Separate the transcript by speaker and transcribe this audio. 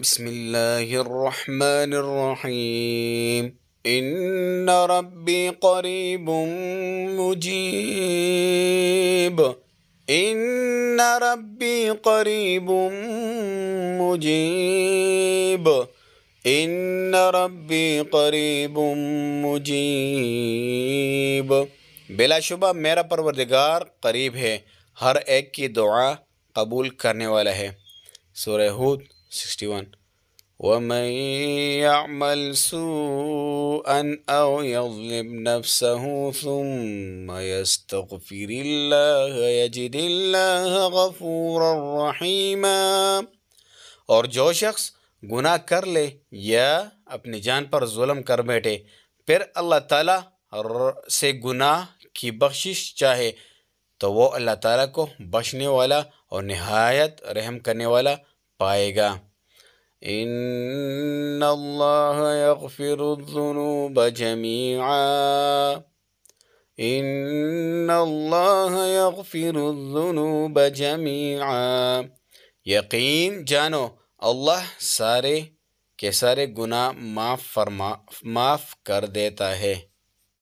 Speaker 1: بسم الله الرحمن الرحيم. إن ربي قريب مجيب. إن ربي قريب مجيب. إن ربی قریب مجیب، بلا شبہ میرا پروردگار قریب ہے، ہر ایک کی دعا قبول کرنے والا ہے۔ سورہ ہود 61۔ وَمَن يَعْمَلْ سُوءًا أَوْ يَظْلِمْ نَفْسَهُ ثُمَّ يَسْتَغْفِرِ اللَّهَ يَجِدِ اللَّهَ غَفُورًا رَحِيمًا۔ اور جو شخص گناہ کر لے یا اپنی جان پر ظلم کر بیٹھے پھر اللہ تعالیٰ سے گناہ کی بخشش چاہے تو وہ اللہ تعالیٰ کو بخشنے والا اور نہایت رحم کرنے والا پائے گا۔ ان اللہ یغفر الذنوب جمیعا۔ ان اللہ یغفر الذنوب جمیعا، یقین جانو اللہ سارے کے سارے گناہ معاف کر دیتا ہے۔